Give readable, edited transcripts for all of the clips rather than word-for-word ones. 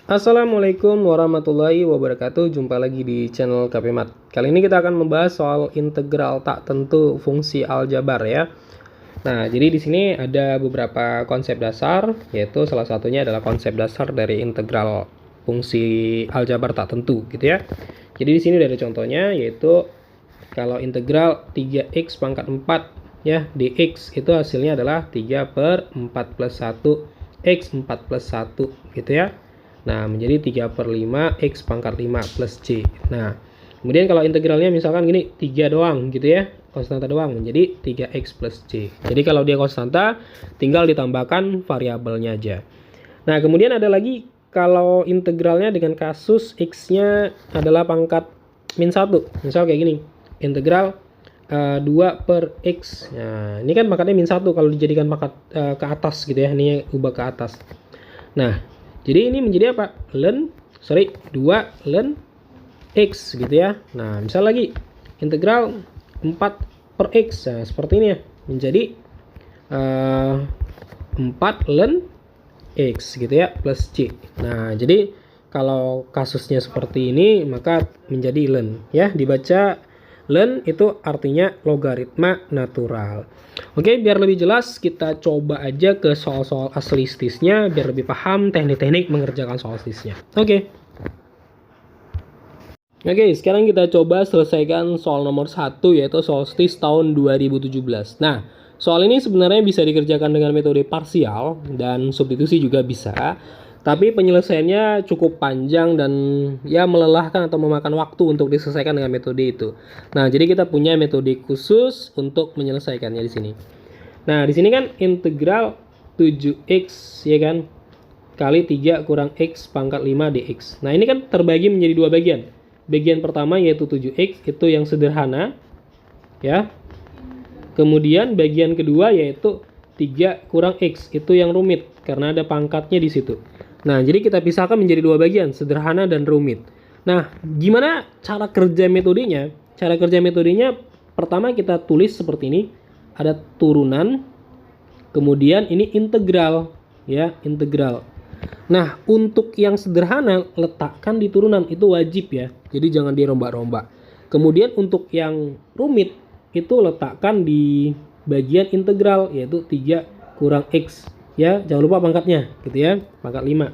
Assalamualaikum warahmatullahi wabarakatuh. Jumpa lagi di channel KPMat. Kali ini kita akan membahas soal integral tak tentu fungsi aljabar ya. Nah, jadi di sini ada beberapa konsep dasar, yaitu salah satunya adalah konsep dasar dari integral fungsi aljabar tak tentu gitu ya. Jadi di sini ada contohnya, yaitu kalau integral 3x pangkat 4 ya dx itu hasilnya adalah 3 per 4 plus 1 x 4 plus 1 gitu ya. Nah, menjadi 3 per 5 x pangkat 5 plus c. Nah, kemudian kalau integralnya misalkan gini, 3 doang gitu ya, konstanta doang, menjadi 3x plus c. Jadi kalau dia konstanta, tinggal ditambahkan variabelnya aja. Nah, kemudian ada lagi kalau integralnya dengan kasus x-nya adalah pangkat min 1. Misal kayak gini, integral 2 per x. Nah, ini kan pangkatnya min 1 kalau dijadikan pangkat ke atas gitu ya, ini ubah ke atas. Nah, jadi ini menjadi apa? 2 ln x gitu ya. Nah, misal lagi integral 4 per x. Nah, seperti ini ya. Menjadi 4 ln x gitu ya plus c. Nah, jadi kalau kasusnya seperti ini maka menjadi ln ya, dibaca ln itu artinya logaritma natural. Oke, biar lebih jelas kita coba aja ke soal-soal asli stisnya biar lebih paham teknik-teknik mengerjakan soal stisnya. Oke, sekarang kita coba selesaikan soal nomor 1, yaitu soal stis tahun 2017. Nah, soal ini sebenarnya bisa dikerjakan dengan metode parsial dan substitusi juga bisa. Tapi penyelesaiannya cukup panjang dan ya melelahkan atau memakan waktu untuk diselesaikan dengan metode itu. Nah, jadi kita punya metode khusus untuk menyelesaikannya di sini. Nah, di sini kan integral 7x ya kan kali 3 kurang x pangkat 5 dx. Nah, ini kan terbagi menjadi dua bagian. Bagian pertama yaitu 7x itu yang sederhana ya. Kemudian bagian kedua yaitu 3 kurang x itu yang rumit karena ada pangkatnya di situ. Nah, jadi kita pisahkan menjadi dua bagian, sederhana dan rumit. Nah, gimana cara kerja metodenya? Cara kerja metodenya pertama kita tulis seperti ini. Ada turunan, kemudian ini integral, ya, integral. Nah, untuk yang sederhana letakkan di turunan, itu wajib ya. Jadi jangan dirombak-rombak. Kemudian untuk yang rumit itu letakkan di bagian integral, yaitu 3 kurang x. Ya, jangan lupa pangkatnya gitu ya, pangkat 5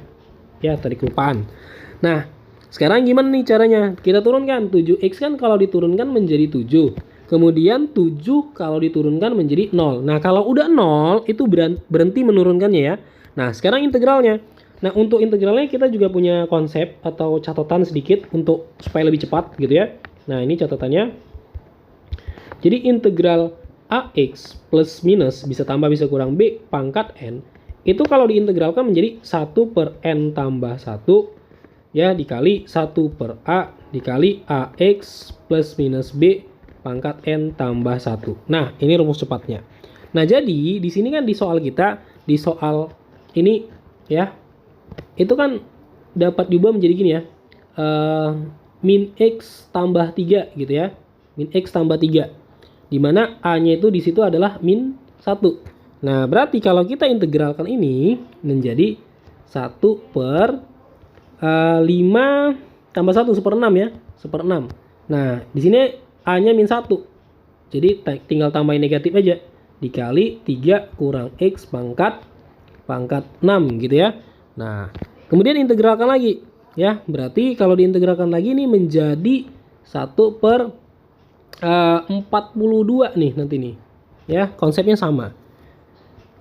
ya, tadi kelupaan. Nah, sekarang gimana nih caranya? Kita turunkan 7x kan kalau diturunkan menjadi 7, kemudian 7 kalau diturunkan menjadi 0. Nah, kalau udah 0 itu berhenti menurunkannya ya. Nah, sekarang integralnya. Nah, untuk integralnya kita juga punya konsep atau catatan sedikit untuk supaya lebih cepat gitu ya. Nah, ini catatannya. Jadi integral AX plus minus bisa tambah bisa kurang B pangkat N itu kalau diintegralkan menjadi 1 per N tambah 1 ya dikali 1 per A dikali AX plus minus B pangkat N tambah 1. Nah, ini rumus cepatnya. Nah, jadi di sini kan di soal kita, di soal ini ya, itu kan dapat diubah menjadi gini ya. Min X tambah 3 gitu ya. Min X tambah 3. Dimana A-nya itu di situ adalah min 1. Nah, berarti kalau kita integralkan ini menjadi 1 per 5 tambah 1 1/6 ya. 1/6. Nah, di sini A-nya min 1. Jadi tinggal tambahin negatif aja. Dikali 3 kurang X pangkat 6 gitu ya. Nah, kemudian integralkan lagi. Ya, berarti kalau diintegralkan lagi ini menjadi 1 per 42 nih nanti nih. Ya, konsepnya sama.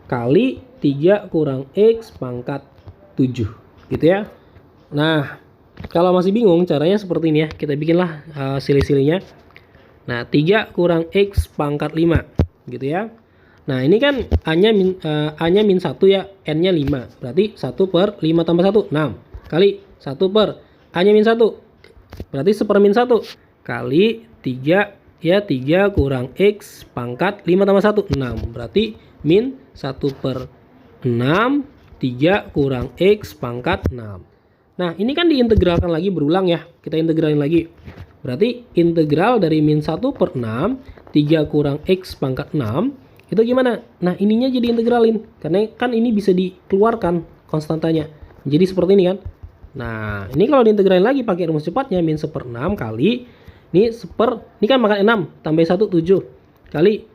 Kali 3 kurang X pangkat 7 gitu ya. Nah, kalau masih bingung caranya seperti ini ya. Kita bikinlah silih-silihnya. Nah, 3 kurang X pangkat 5 gitu ya. Nah, ini kan A-nya min 1 ya, N-nya 5. Berarti 1 per 5 tambah 1, 6. Kali 1 per A-nya min 1. Berarti 1 per min 1. Kali 3 ya, 3 kurang X pangkat 5 tambah 1, 6. Berarti min 1 per 6, 3 kurang X pangkat 6. Nah, ini kan diintegralkan lagi berulang ya. Kita integralin lagi. Berarti integral dari min 1 per 6, 3 kurang X pangkat 6, itu gimana? Nah, ininya jadi integralin. Karena kan ini bisa dikeluarkan konstantanya. Jadi seperti ini kan. Nah, ini kalau diintegralin lagi pakai rumus cepatnya, min 1/6 kali ini kan makan 6 tambah 1 7 kali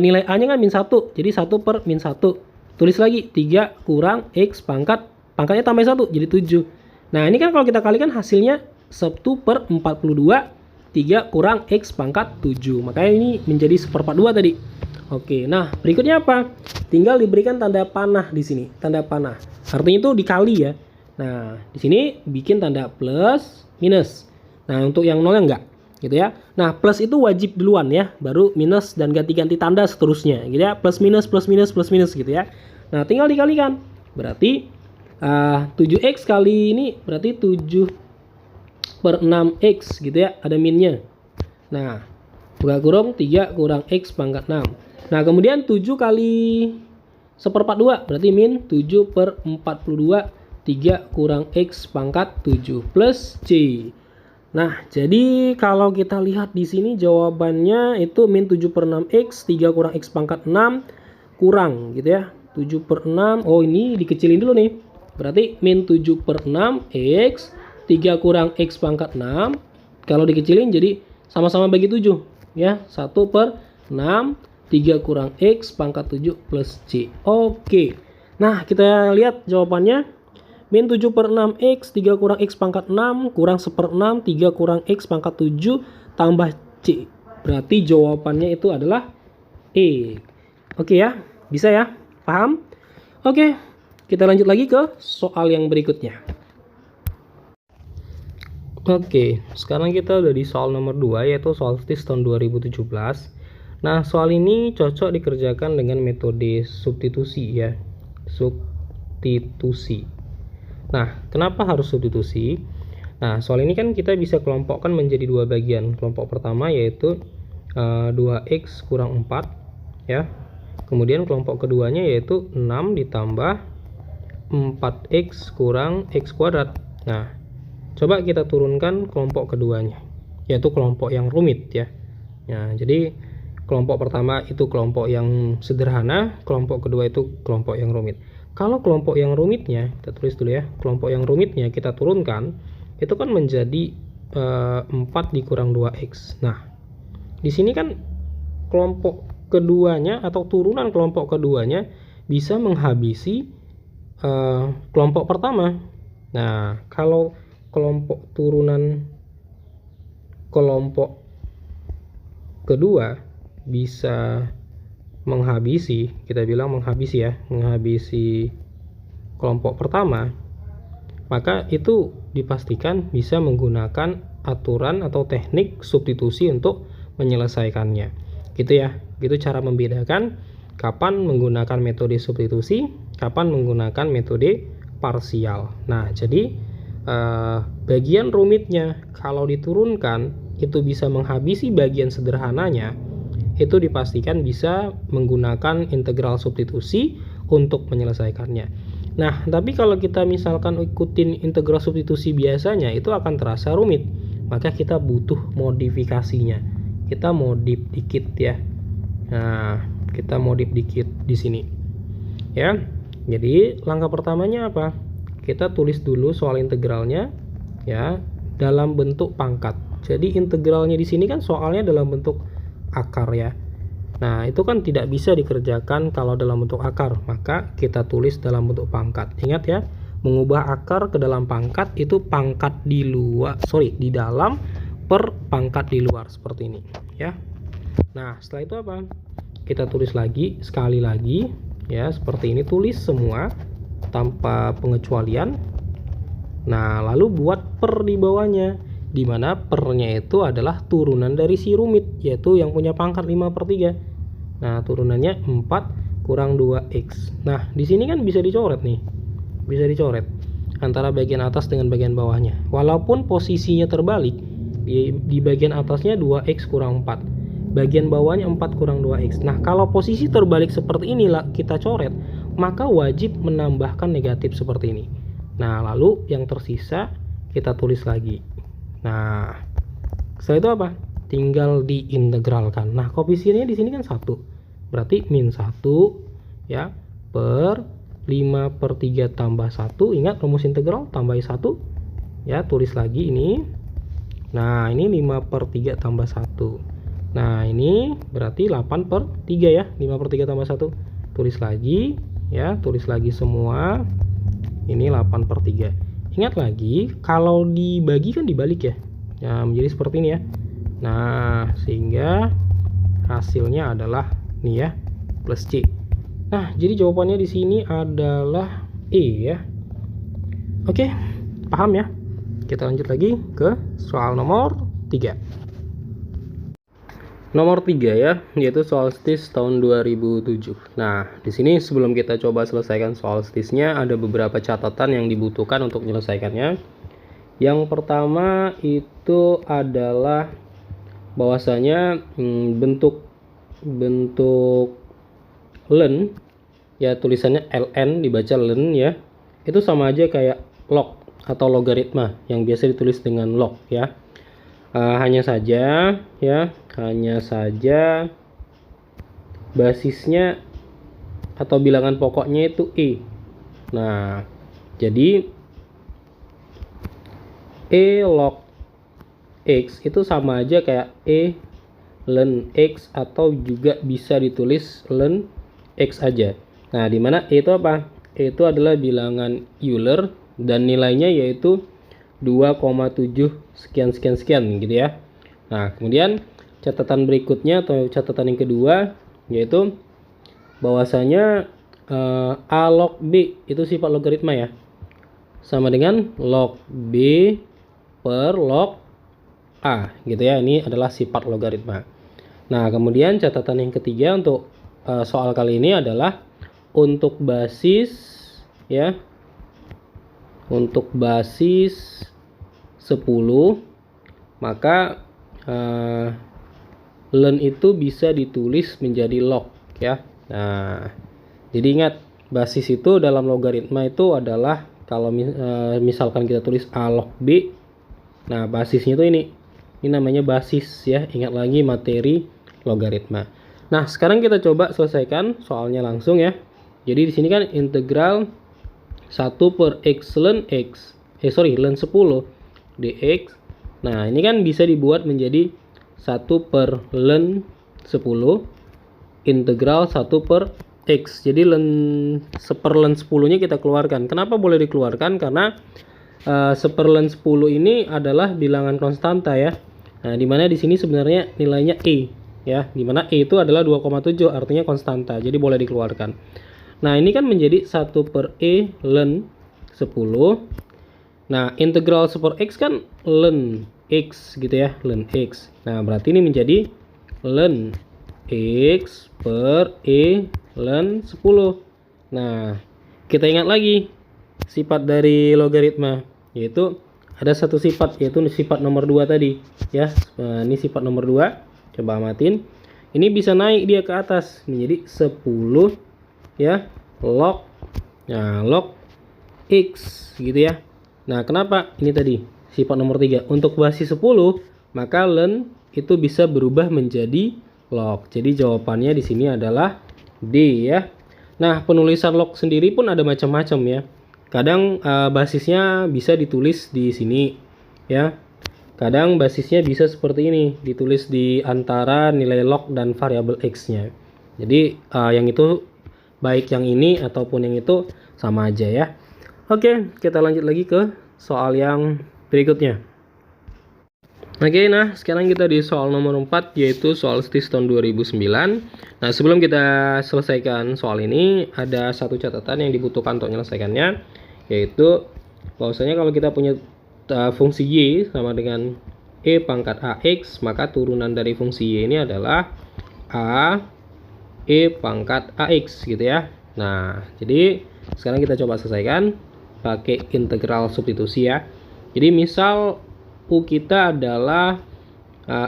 nilai A-nya kan min 1. Jadi 1 per min 1. Tulis lagi 3 kurang X pangkatnya tambah 1 jadi 7. Nah, ini kan kalau kita kalikan hasilnya 1 per 42, 3 kurang X pangkat 7. Makanya ini menjadi 1/42 tadi. Oke, nah berikutnya apa? Tinggal diberikan tanda panah di sini, tanda panah. Artinya itu dikali ya. Nah, di sini bikin tanda plus, minus. Nah, untuk yang nolnya enggak, gitu ya. Nah, plus itu wajib duluan ya, baru minus dan ganti-ganti tanda seterusnya, gitu ya. Plus minus, plus minus, plus minus gitu ya. Nah, tinggal dikalikan. Berarti 7x kali ini berarti 7 per 6x gitu ya, ada minnya. Nah, buka kurung 3 kurang x pangkat 6. Nah, kemudian 7 kali 1/42 berarti min 7 per 42, 3 kurang X pangkat 7 plus C. Nah, jadi kalau kita lihat di sini jawabannya itu min 7 per 6X, 3 kurang X pangkat 6 kurang gitu ya. 7 per 6, oh ini dikecilin dulu nih. Berarti min 7 per 6X, 3 kurang X pangkat 6. Kalau dikecilin jadi sama-sama bagi 7 ya. 1 per 6, 3 kurang X pangkat 7 plus C. Oke. Nah, kita lihat jawabannya. Min 7 per 6X, 3 kurang X pangkat 6, kurang 1/6, 3 kurang X pangkat 7, tambah C. Berarti jawabannya itu adalah E. Oke ya, bisa ya? Paham? Oke, kita lanjut lagi ke soal yang berikutnya. Oke, sekarang kita udah di soal nomor 2, yaitu soal STIS tahun 2017. Nah, soal ini cocok dikerjakan dengan metode substitusi ya. Substitusi. Nah, kenapa harus substitusi? Nah, soal ini kan kita bisa kelompokkan menjadi dua bagian. Kelompok pertama yaitu 2x kurang 4 ya. Kemudian kelompok keduanya yaitu 6 ditambah 4x kurang x kuadrat. Nah, coba kita turunkan kelompok keduanya, yaitu kelompok yang rumit ya. Nah, jadi kelompok pertama itu kelompok yang sederhana, kelompok kedua itu kelompok yang rumit. Kalau kelompok yang rumitnya, kita tulis dulu ya, kelompok yang rumitnya kita turunkan, itu kan menjadi 4 dikurang 2x. Nah, di sini kan kelompok keduanya atau turunan kelompok keduanya bisa menghabisi kelompok pertama. Nah, kalau kelompok turunan kelompok kedua bisa menghabisi, kita bilang menghabisi ya, menghabisi kelompok pertama, maka itu dipastikan bisa menggunakan aturan atau teknik substitusi untuk menyelesaikannya. Gitu ya, gitu cara membedakan kapan menggunakan metode substitusi, kapan menggunakan metode parsial. Nah, jadi bagian rumitnya kalau diturunkan itu bisa menghabisi bagian sederhananya, itu dipastikan bisa menggunakan integral substitusi untuk menyelesaikannya. Nah, tapi kalau kita misalkan ikutin integral substitusi biasanya, itu akan terasa rumit. Maka kita butuh modifikasinya. Kita modif dikit ya. Nah, kita modif dikit di sini. Ya. Jadi, langkah pertamanya apa? Kita tulis dulu soal integralnya ya dalam bentuk pangkat. Jadi, integralnya di sini kan soalnya dalam bentuk akar ya. Nah, itu kan tidak bisa dikerjakan kalau dalam bentuk akar, maka kita tulis dalam bentuk pangkat. Ingat ya, mengubah akar ke dalam pangkat itu pangkat di dalam per pangkat di luar seperti ini ya. Nah, setelah itu apa? Kita tulis lagi sekali lagi ya, seperti ini, tulis semua tanpa pengecualian. Nah, lalu buat per di bawahnya, di mana pernya itu adalah turunan dari si rumit, yaitu yang punya pangkat 5/3. Nah, turunannya 4 kurang 2x. Nah, di sini kan bisa dicoret nih. Bisa dicoret antara bagian atas dengan bagian bawahnya. Walaupun posisinya terbalik, di bagian atasnya 2x kurang 4. Bagian bawahnya 4 kurang 2x. Nah, kalau posisi terbalik seperti inilah kita coret, maka wajib menambahkan negatif seperti ini. Nah, lalu yang tersisa kita tulis lagi. Nah, setelah itu apa? Tinggal diintegralkan. Nah, koefisiennya di sini kan 1. Berarti min 1 ya per 5/3 tambah 1. Ingat rumus integral, tambahi 1. Ya, tulis lagi ini. Nah, ini 5/3 tambah 1. Nah, ini berarti 8/3 ya. 5/3 tambah 1. Tulis lagi. Ya, tulis lagi semua. Ini 8/3. Ingat lagi, kalau dibagi kan dibalik ya. Nah, menjadi seperti ini ya. Nah, sehingga hasilnya adalah nih ya, plus C. Nah, jadi jawabannya di sini adalah E ya. Oke, paham ya? Kita lanjut lagi ke soal nomor 3. Nomor 3 ya, yaitu soal STIS tahun 2007. Nah, di sini sebelum kita coba selesaikan soal STIS-nya, ada beberapa catatan yang dibutuhkan untuk menyelesaikannya. Yang pertama itu adalah bahwasanya bentuk ln, ya tulisannya ln dibaca ln ya, itu sama aja kayak log atau logaritma yang biasa ditulis dengan log ya. Hanya saja basisnya atau bilangan pokoknya itu E. Nah, jadi E log X itu sama aja kayak E ln X, atau juga bisa ditulis ln X aja. Nah, dimana E itu apa? E itu adalah bilangan Euler dan nilainya yaitu 2,7 sekian gitu ya. Nah, kemudian catatan berikutnya atau catatan yang kedua yaitu bahwasanya A log B itu sifat logaritma ya, sama dengan log B per log A gitu ya. Ini adalah sifat logaritma. Nah, kemudian catatan yang ketiga untuk soal kali ini adalah untuk basis ya, untuk basis 10, maka ln itu bisa ditulis menjadi log ya. Nah, jadi ingat, basis itu dalam logaritma itu adalah kalau misalkan kita tulis A log B, nah basisnya itu ini namanya basis ya. Ingat lagi materi logaritma. Nah, sekarang kita coba selesaikan soalnya langsung ya. Jadi di sini kan integral 1/x ln ln 10 dx. Nah, ini kan bisa dibuat menjadi 1/ln 10 integral 1/x. Jadi ln 10 nya kita keluarkan. Kenapa boleh dikeluarkan? Karena 1/ln 10 ini adalah bilangan konstanta ya. Nah, dimana di sini sebenarnya nilainya E ya, dimana E itu adalah 2,7, artinya konstanta. Jadi boleh dikeluarkan. Nah, ini kan menjadi 1/E ln 10. Nah, integral 1/x kan ln x gitu ya, ln x. Nah, berarti ini menjadi ln x per E ln 10. Nah, kita ingat lagi sifat dari logaritma, yaitu ada satu sifat, yaitu sifat nomor 2 tadi ya. Nah, ini sifat nomor 2. Coba amatin. Ini bisa naik dia ke atas menjadi 10 ya, log. Nah, log x gitu ya. Nah, kenapa? Ini tadi sifat nomor 3. Untuk basis 10, maka ln itu bisa berubah menjadi log. Jadi jawabannya di sini adalah D ya. Nah, penulisan log sendiri pun ada macam-macam ya. Kadang basisnya bisa ditulis di sini ya. Kadang basisnya bisa seperti ini, ditulis di antara nilai log dan variabel x-nya. Jadi yang itu baik yang ini ataupun yang itu sama aja ya. Oke, kita lanjut lagi ke soal yang berikutnya. Oke, nah sekarang kita di soal nomor 4, yaitu soal STIS tahun 2009. Nah, sebelum kita selesaikan soal ini, ada satu catatan yang dibutuhkan untuk menyelesaikannya, yaitu bahwasanya kalau kita punya fungsi y sama dengan e pangkat ax, maka turunan dari fungsi y ini adalah a e pangkat ax gitu ya. Nah, jadi sekarang kita coba selesaikan pakai integral substitusi ya. Jadi misal u kita adalah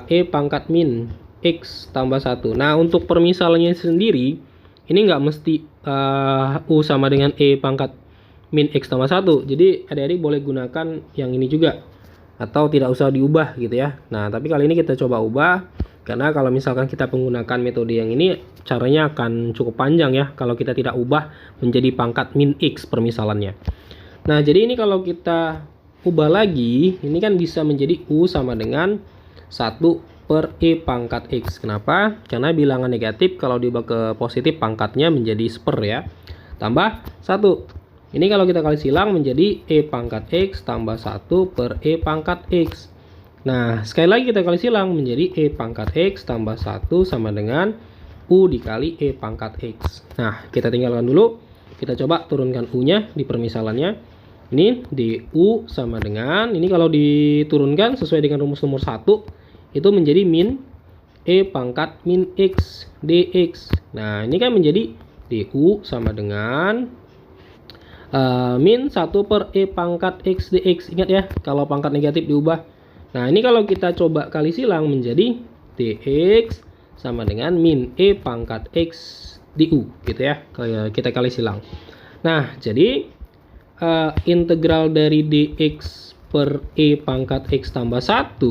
e pangkat min x tambah 1. Nah, untuk permisalannya sendiri ini nggak mesti u sama dengan e pangkat min x tambah 1. Jadi adik-adik boleh gunakan yang ini juga, atau tidak usah diubah gitu ya. Nah, tapi kali ini kita coba ubah. Karena kalau misalkan kita menggunakan metode yang ini, caranya akan cukup panjang ya, kalau kita tidak ubah menjadi pangkat min X permisalannya. Nah, jadi ini kalau kita ubah lagi, ini kan bisa menjadi U sama dengan 1 per E pangkat X. Kenapa? Karena bilangan negatif kalau diubah ke positif pangkatnya menjadi seper ya. Tambah 1. Ini kalau kita kali silang menjadi E pangkat X tambah 1 per E pangkat X. Nah, sekali lagi kita kali silang menjadi E pangkat X tambah 1 sama dengan U dikali E pangkat X. Nah, kita tinggalkan dulu. Kita coba turunkan U-nya di permisalannya. Ini DU sama dengan, ini kalau diturunkan sesuai dengan rumus nomor 1, itu menjadi min E pangkat min X dx. Nah, ini kan menjadi DU sama dengan min 1 per E pangkat X dx. Ingat ya, kalau pangkat negatif diubah. Nah, ini kalau kita coba kali silang menjadi dx sama dengan min E pangkat X du gitu ya. Kita kali silang. Nah, jadi integral dari dx per E pangkat X tambah 1.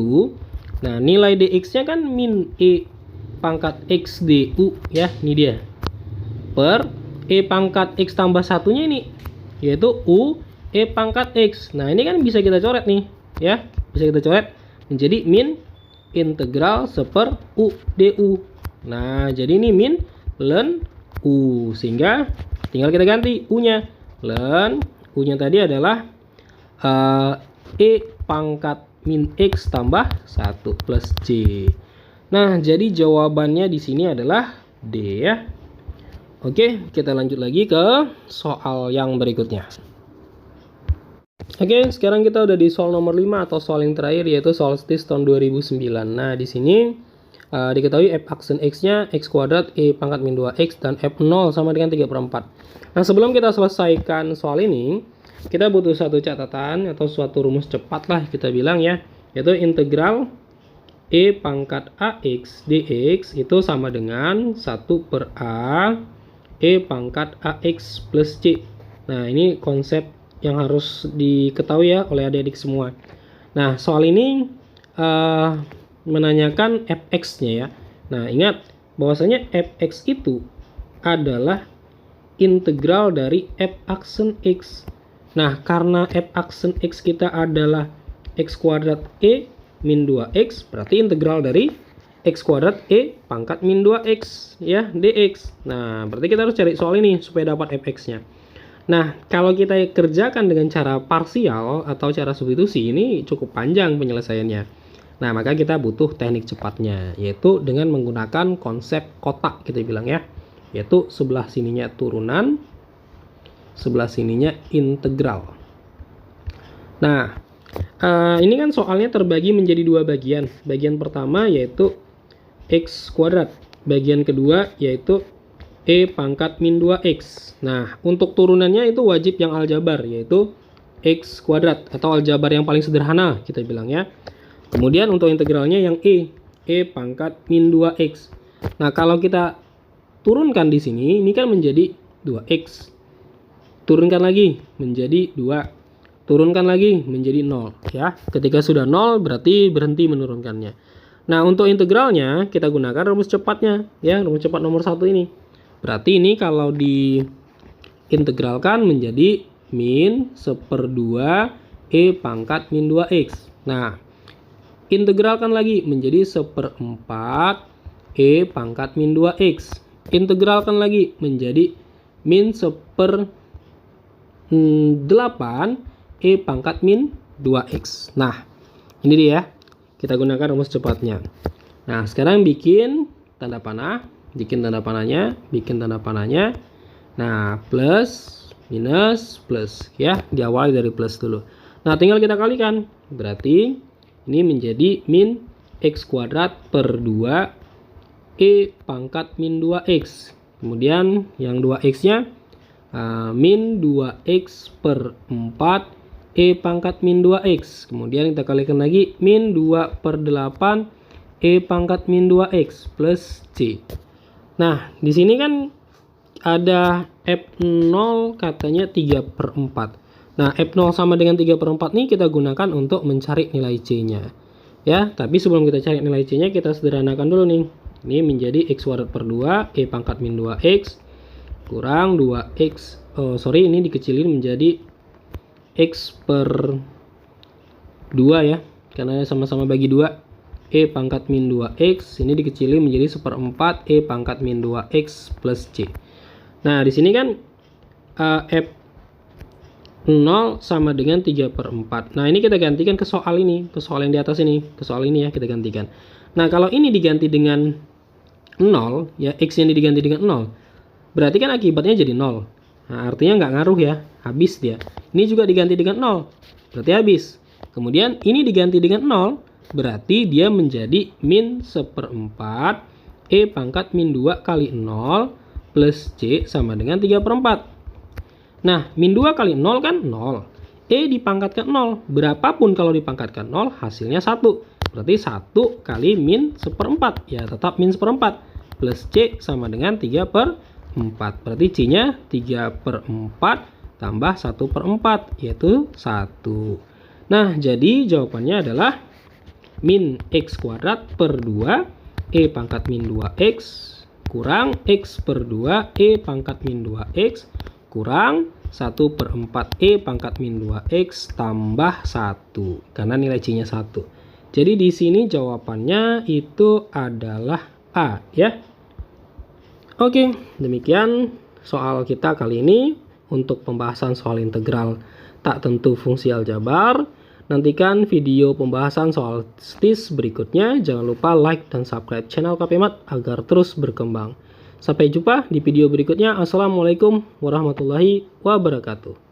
Nah, nilai dx-nya kan min E pangkat X du ya, ini dia. Per E pangkat X tambah 1-nya ini, yaitu U E pangkat X. Nah, ini kan bisa kita coret nih ya, bisa kita coret menjadi min integral seper U du. Nah, jadi ini min ln U, sehingga tinggal kita ganti U-nya. Ln U-nya tadi adalah E pangkat min X tambah 1 plus J. Nah, jadi jawabannya di sini adalah D ya. Oke, kita lanjut lagi ke soal yang berikutnya. Oke, sekarang kita udah di soal nomor 5 atau soal yang terakhir, yaitu soal STIS tahun 2009. Nah, di sini diketahui f aksen X-nya X kuadrat E pangkat min 2X dan F0 sama dengan 3/4. Nah, sebelum kita selesaikan soal ini, kita butuh satu catatan atau suatu rumus cepat lah kita bilang ya, yaitu integral E pangkat AX dx itu sama dengan 1 per A E pangkat AX plus C. Nah, ini konsep yang harus diketahui ya oleh adik-adik semua. Nah, soal ini menanyakan fx-nya ya. Nah, ingat bahwasanya fx itu adalah integral dari f aksen X. Nah, karena f aksen X kita adalah X kuadrat E min 2X, berarti integral dari X kuadrat E pangkat min 2X ya dx. Nah, berarti kita harus cari soal ini supaya dapat fx-nya. Nah, kalau kita kerjakan dengan cara parsial atau cara substitusi, ini cukup panjang penyelesaiannya. Nah, maka kita butuh teknik cepatnya, yaitu dengan menggunakan konsep kotak kita bilang ya, yaitu sebelah sininya turunan, sebelah sininya integral. Nah, ini kan soalnya terbagi menjadi dua bagian. Bagian pertama yaitu X kuadrat, bagian kedua yaitu E pangkat min 2X. Nah, untuk turunannya itu wajib yang aljabar, yaitu X kuadrat atau aljabar yang paling sederhana kita bilang ya. Kemudian untuk integralnya yang E pangkat min 2X. Nah, kalau kita turunkan di sini, ini kan menjadi 2X. Turunkan lagi menjadi 2. Turunkan lagi menjadi 0 ya. Ketika sudah 0 berarti berhenti menurunkannya. Nah, untuk integralnya kita gunakan rumus cepatnya ya, rumus cepat nomor 1 ini. Berarti ini kalau diintegralkan menjadi min 1/2 E pangkat min 2X. Nah, integralkan lagi menjadi 1/4 E pangkat min 2X. Integralkan lagi menjadi min 1/8 E pangkat min 2X. Nah, ini dia. Kita gunakan rumus cepatnya. Nah, sekarang bikin tanda panah. Bikin tanda panahnya. Bikin tanda panahnya. Nah, plus, minus, plus. Ya, diawali dari plus dulu. Nah, tinggal kita kalikan. Berarti ini menjadi min X kuadrat per 2 E pangkat min 2X. Kemudian yang 2X-nya min 2X per 4 E pangkat min 2X. Kemudian kita kalikan lagi min 2/8 E pangkat min 2X plus C. Nah, di sini kan ada F0 katanya 3/4. Nah, F0 sama dengan 3/4 nih kita gunakan untuk mencari nilai C-nya. Ya, tapi sebelum kita cari nilai C-nya, kita sederhanakan dulu nih. Ini menjadi X kuadrat per 2, E pangkat min 2X, kurang 2X. Ini dikecilin menjadi X per 2 ya. Karena sama-sama bagi 2. E pangkat min 2X, ini dikecilin menjadi 1/4 E pangkat min 2X plus C. Nah, di sini kan F0 sama dengan 3/4. Nah, ini kita gantikan ke soal ini, ke soal yang di atas ini, ke soal ini ya, kita gantikan. Nah, kalau ini diganti dengan 0, ya X ini diganti dengan 0, berarti kan akibatnya jadi 0. Nah, artinya nggak ngaruh ya, habis dia. Ini juga diganti dengan 0, berarti habis. Kemudian ini diganti dengan 0, berarti dia menjadi min 1/4 E pangkat min 2 kali 0 plus C sama dengan 3/4. Nah, min 2 kali 0 kan 0. E dipangkatkan 0. Berapapun kalau dipangkatkan 0, hasilnya 1. Berarti 1 kali min 1/4. Ya, tetap min 1/4. Plus C sama dengan 3/4. Berarti C-nya 3/4 tambah 1/4, yaitu 1. Nah, jadi jawabannya adalah min X kuadrat per 2 E pangkat min 2X kurang X per 2 E pangkat min 2X kurang 1/4 E pangkat min 2X tambah 1. Karena nilai C-nya 1. Jadi di sini jawabannya itu adalah A ya. Oke, demikian soal kita kali ini untuk pembahasan soal integral tak tentu fungsi aljabar. Nantikan video pembahasan soal STIS berikutnya. Jangan lupa like dan subscribe channel KPMat agar terus berkembang. Sampai jumpa di video berikutnya. Assalamualaikum warahmatullahi wabarakatuh.